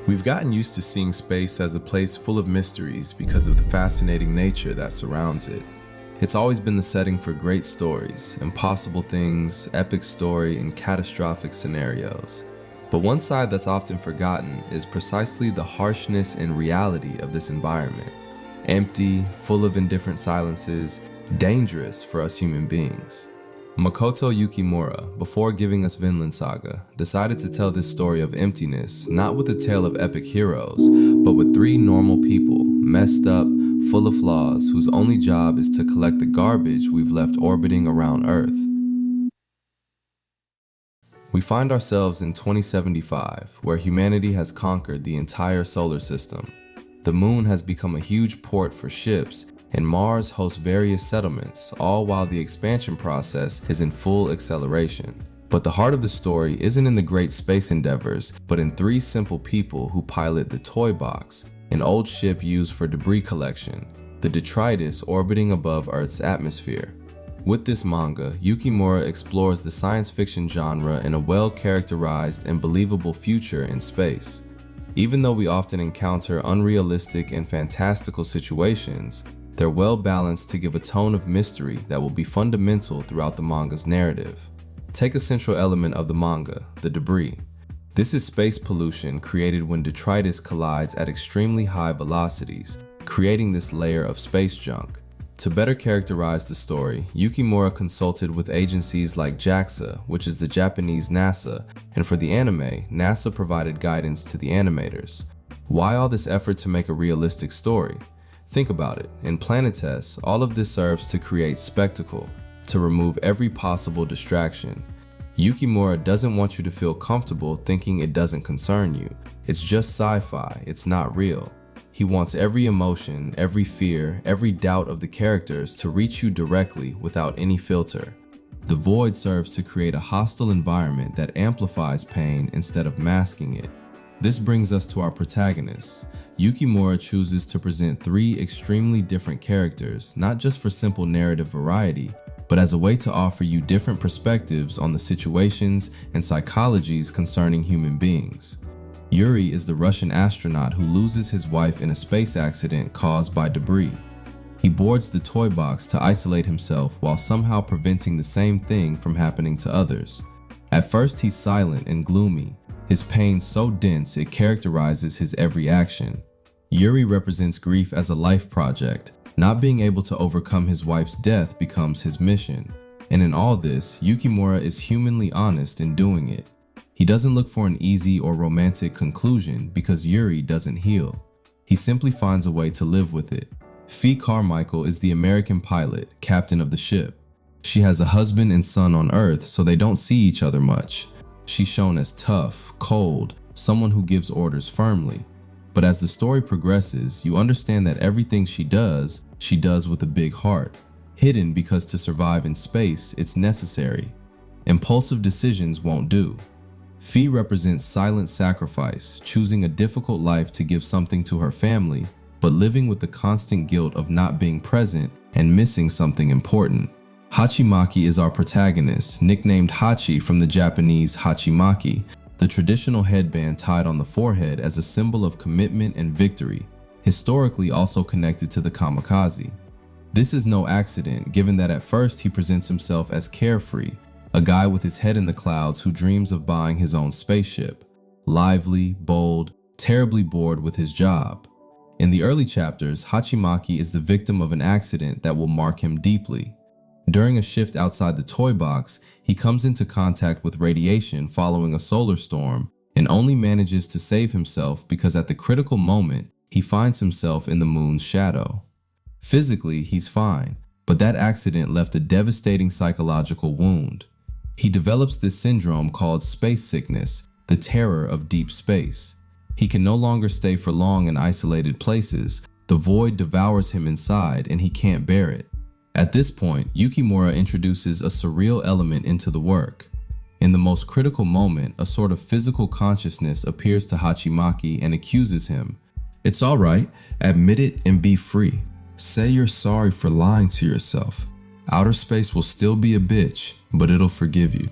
We've gotten used to seeing space as a place full of mysteries because of the fascinating nature that surrounds it. It's always been the setting for great stories, impossible things, epic story, and catastrophic scenarios. But one side that's often forgotten is precisely the harshness and reality of this environment. Empty, full of indifferent silences, dangerous for us human beings. Makoto Yukimura, before giving us Vinland Saga, decided to tell this story of emptiness not with a tale of epic heroes, but with three normal people, messed up, full of flaws, whose only job is to collect the garbage we've left orbiting around Earth. We find ourselves in 2075, where humanity has conquered the entire solar system. The moon has become a huge port for ships, and Mars hosts various settlements, all while the expansion process is in full acceleration. But the heart of the story isn't in the great space endeavors, but in three simple people who pilot the Toy Box, an old ship used for debris collection, the detritus orbiting above Earth's atmosphere. With this manga, Yukimura explores the science fiction genre in a well-characterized and believable future in space. Even though we often encounter unrealistic and fantastical situations, they're well balanced to give a tone of mystery that will be fundamental throughout the manga's narrative. Take a central element of the manga, the debris. This is space pollution created when detritus collides at extremely high velocities, creating this layer of space junk. To better characterize the story, Yukimura consulted with agencies like JAXA, which is the Japanese NASA, and for the anime, NASA provided guidance to the animators. Why all this effort to make a realistic story? Think about it. In Planetes, all of this serves to create spectacle, to remove every possible distraction. Yukimura doesn't want you to feel comfortable thinking it doesn't concern you. It's just sci-fi, it's not real. He wants every emotion, every fear, every doubt of the characters to reach you directly without any filter. The void serves to create a hostile environment that amplifies pain instead of masking it. This brings us to our protagonists. Yukimura chooses to present three extremely different characters, not just for simple narrative variety, but as a way to offer you different perspectives on the situations and psychologies concerning human beings. Yuri is the Russian astronaut who loses his wife in a space accident caused by debris. He boards the toy box to isolate himself while somehow preventing the same thing from happening to others. At first he's silent and gloomy, his pain so dense it characterizes his every action. Yuri represents grief as a life project. Not being able to overcome his wife's death becomes his mission. And in all this, Yukimura is humanly honest in doing it. He doesn't look for an easy or romantic conclusion because Yuri doesn't heal. He simply finds a way to live with it. Fee Carmichael is the American pilot, captain of the ship. She has a husband and son on Earth, so they don't see each other much. She's shown as tough, cold, someone who gives orders firmly. But as the story progresses, you understand that everything she does with a big heart. Hidden because to survive in space, it's necessary. Impulsive decisions won't do. Fee represents silent sacrifice, choosing a difficult life to give something to her family, but living with the constant guilt of not being present and missing something important. Hachimaki is our protagonist, nicknamed Hachi from the Japanese Hachimaki, the traditional headband tied on the forehead as a symbol of commitment and victory, historically also connected to the kamikaze. This is no accident, given that at first he presents himself as carefree, a guy with his head in the clouds who dreams of buying his own spaceship, lively, bold, terribly bored with his job. In the early chapters, Hachimaki is the victim of an accident that will mark him deeply. During a shift outside the toy box, he comes into contact with radiation following a solar storm and only manages to save himself because at the critical moment, he finds himself in the moon's shadow. Physically, he's fine, but that accident left a devastating psychological wound. He develops this syndrome called space sickness, the terror of deep space. He can no longer stay for long in isolated places. The void devours him inside and he can't bear it. At this point, Yukimura introduces a surreal element into the work. In the most critical moment, a sort of physical consciousness appears to Hachimaki and accuses him. It's alright, admit it and be free. Say you're sorry for lying to yourself. Outer space will still be a bitch, but it'll forgive you.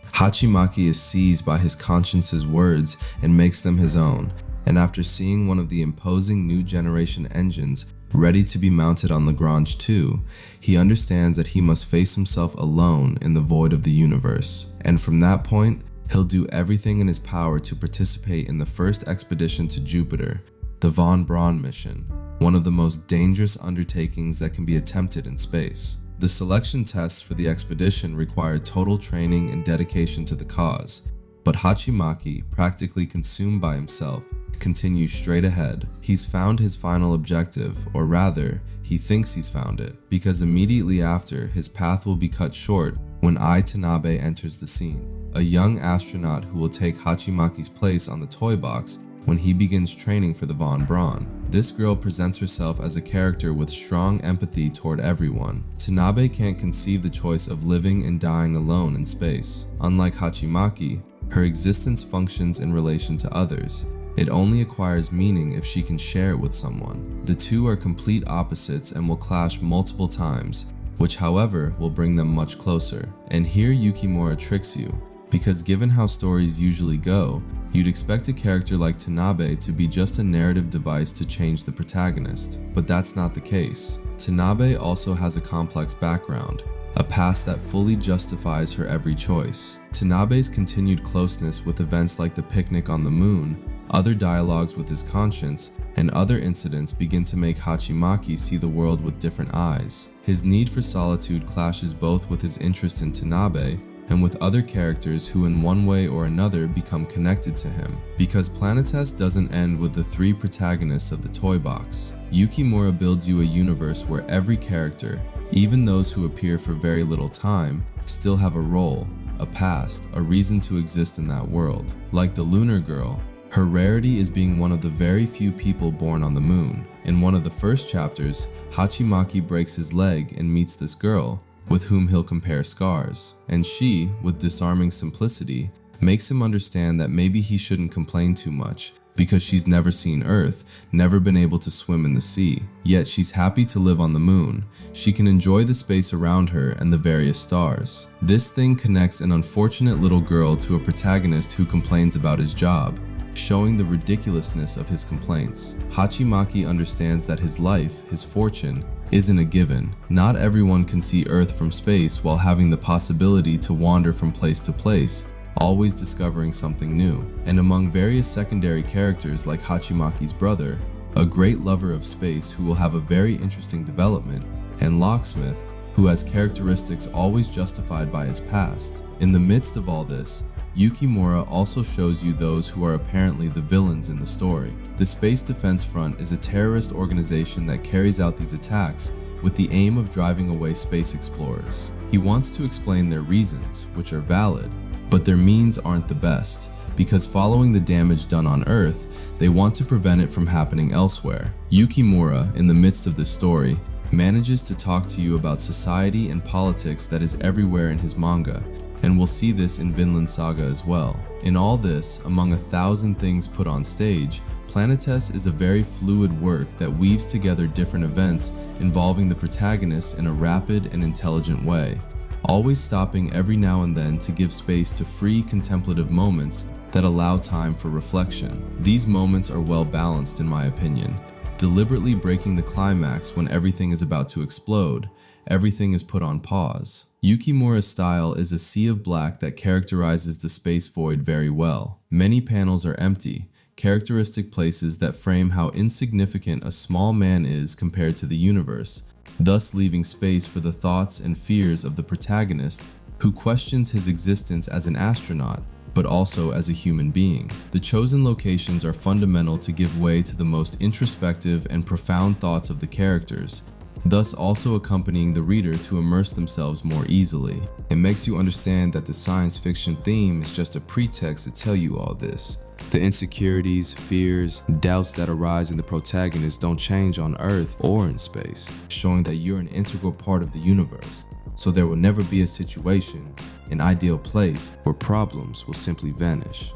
Hachimaki is seized by his conscience's words and makes them his own. and after seeing one of the imposing new generation engines ready to be mounted on Lagrange 2, he understands that he must face himself alone in the void of the universe. And from that point, he'll do everything in his power to participate in the first expedition to Jupiter, the Von Braun mission, one of the most dangerous undertakings that can be attempted in space. The selection tests for the expedition required total training and dedication to the cause, but Hachimaki, practically consumed by himself, continues straight ahead. He's found his final objective, or rather, he thinks he's found it, because immediately after, his path will be cut short when Ai Tanabe enters the scene, a young astronaut who will take Hachimaki's place on the toy box when he begins training for the Von Braun. This girl presents herself as a character with strong empathy toward everyone. Tanabe can't conceive the choice of living and dying alone in space. Unlike Hachimaki, her existence functions in relation to others. It only acquires meaning if she can share it with someone. The two are complete opposites and will clash multiple times, which however will bring them much closer. And here Yukimura tricks you, because given how stories usually go, you'd expect a character like Tanabe to be just a narrative device to change the protagonist, but that's not the case. Tanabe also has a complex background, a past that fully justifies her every choice. Tanabe's continued closeness with events like the picnic on the moon, other dialogues with his conscience, and other incidents begin to make Hachimaki see the world with different eyes. His need for solitude clashes both with his interest in Tanabe and with other characters who in one way or another become connected to him. Because Planetest doesn't end with the three protagonists of the toy box. Yukimura builds you a universe where every character, even those who appear for very little time, still have a role, a past, a reason to exist in that world. Like the Lunar Girl, her rarity is being one of the very few people born on the moon. In one of the first chapters, Hachimaki breaks his leg and meets this girl, with whom he'll compare scars, and she, with disarming simplicity, makes him understand that maybe he shouldn't complain too much, because she's never seen Earth, never been able to swim in the sea. Yet she's happy to live on the moon. She can enjoy the space around her and the various stars. This thing connects an unfortunate little girl to a protagonist who complains about his job, showing the ridiculousness of his complaints. Hachimaki understands that his life, his fortune, isn't a given. Not everyone can see Earth from space while having the possibility to wander from place to place, always discovering something new. And among various secondary characters like Hachimaki's brother, a great lover of space who will have a very interesting development, and Locksmith, who has characteristics always justified by his past. In the midst of all this, Yukimura also shows you those who are apparently the villains in the story. The Space Defense Front is a terrorist organization that carries out these attacks with the aim of driving away space explorers. He wants to explain their reasons, which are valid, but their means aren't the best, because following the damage done on Earth, they want to prevent it from happening elsewhere. Yukimura, in the midst of this story, manages to talk to you about society and politics that is everywhere in his manga, and we'll see this in Vinland Saga as well. In all this, among 1,000 things put on stage, Planetest is a very fluid work that weaves together different events involving the protagonists in a rapid and intelligent way, always stopping every now and then to give space to free contemplative moments that allow time for reflection. These moments are well balanced in my opinion, deliberately breaking the climax when everything is about to explode. Everything is put on pause. Yukimura's style is a sea of black that characterizes the space void very well. Many panels are empty, characteristic places that frame how insignificant a small man is compared to the universe, thus leaving space for the thoughts and fears of the protagonist, who questions his existence as an astronaut, but also as a human being. The chosen locations are fundamental to give way to the most introspective and profound thoughts of the characters, thus also accompanying the reader to immerse themselves more easily. It makes you understand that the science fiction theme is just a pretext to tell you all this. The insecurities, fears, doubts that arise in the protagonist don't change on Earth or in space, showing that you're an integral part of the universe. So there will never be a situation, an ideal place, where problems will simply vanish.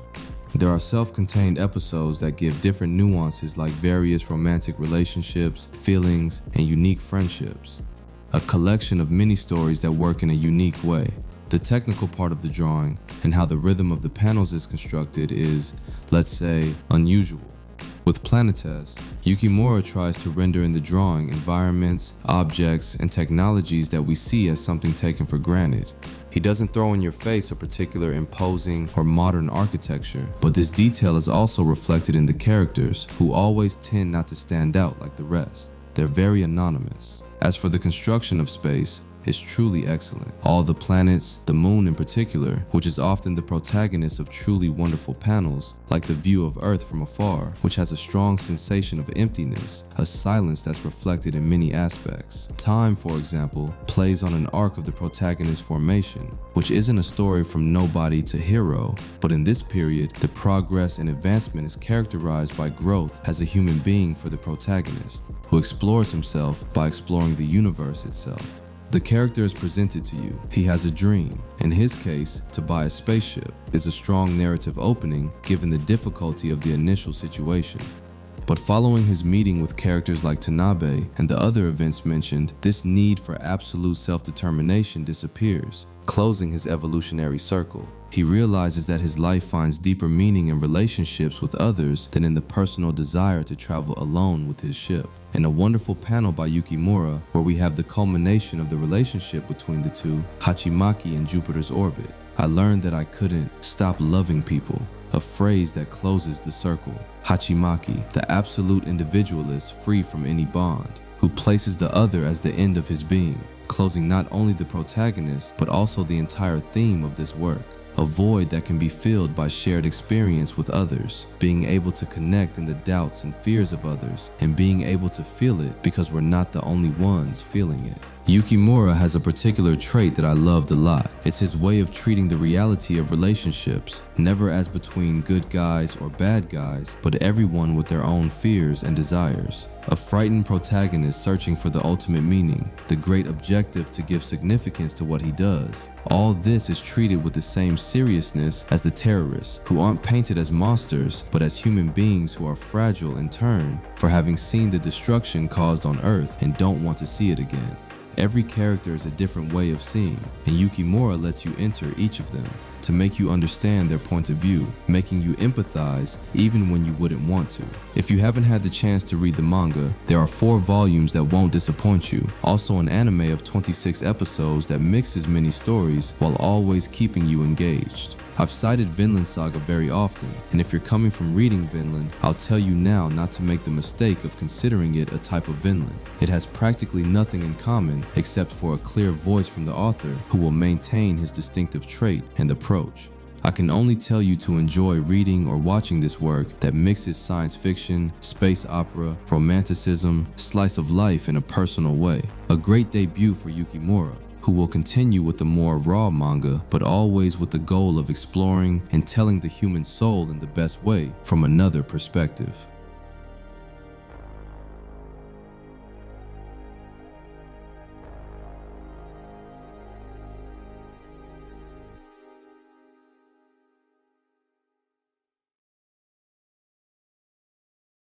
There are self-contained episodes that give different nuances like various romantic relationships, feelings, and unique friendships. A collection of mini stories that work in a unique way. The technical part of the drawing and how the rhythm of the panels is constructed is, let's say, unusual. With Planetes, Yukimura tries to render in the drawing environments, objects, and technologies that we see as something taken for granted. He doesn't throw in your face a particular imposing or modern architecture, but this detail is also reflected in the characters, who always tend not to stand out like the rest. They're very anonymous. As for the construction of space, it's truly excellent. All the planets, the moon in particular, which is often the protagonist of truly wonderful panels, like the view of Earth from afar, which has a strong sensation of emptiness, a silence that's reflected in many aspects. Time, for example, plays on an arc of the protagonist's formation, which isn't a story from nobody to hero, but in this period, the progress and advancement is characterized by growth as a human being for the protagonist, who explores himself by exploring the universe itself. The character is presented to you. He has a dream. In his case, to buy a spaceship is a strong narrative opening given the difficulty of the initial situation. But following his meeting with characters like Tanabe and the other events mentioned, this need for absolute self-determination disappears, closing his evolutionary circle. He realizes that his life finds deeper meaning in relationships with others than in the personal desire to travel alone with his ship. In a wonderful panel by Yukimura, where we have the culmination of the relationship between the two, Hachimaki in Jupiter's orbit, I learned that I couldn't stop loving people, a phrase that closes the circle. Hachimaki, the absolute individualist free from any bond, who places the other as the end of his being, closing not only the protagonist, but also the entire theme of this work. A void that can be filled by shared experience with others, being able to connect in the doubts and fears of others, and being able to feel it because we're not the only ones feeling it. Yukimura has a particular trait that I loved a lot. It's his way of treating the reality of relationships, never as between good guys or bad guys, but everyone with their own fears and desires. A frightened protagonist searching for the ultimate meaning, the great objective to give significance to what he does. All this is treated with the same seriousness as the terrorists, who aren't painted as monsters, but as human beings who are fragile in turn for having seen the destruction caused on Earth and don't want to see it again. Every character is a different way of seeing, and Yukimura lets you enter each of them to make you understand their point of view, making you empathize even when you wouldn't want to. If you haven't had the chance to read the manga, there are 4 volumes that won't disappoint you. Also an anime of 26 episodes that mixes many stories while always keeping you engaged. I've cited Vinland Saga very often, and if you're coming from reading Vinland, I'll tell you now not to make the mistake of considering it a type of Vinland. It has practically nothing in common except for a clear voice from the author who will maintain his distinctive trait and approach. I can only tell you to enjoy reading or watching this work that mixes science fiction, space opera, romanticism, slice of life in a personal way. A great debut for Yukimura, who will continue with the more raw manga, but always with the goal of exploring and telling the human soul in the best way from another perspective.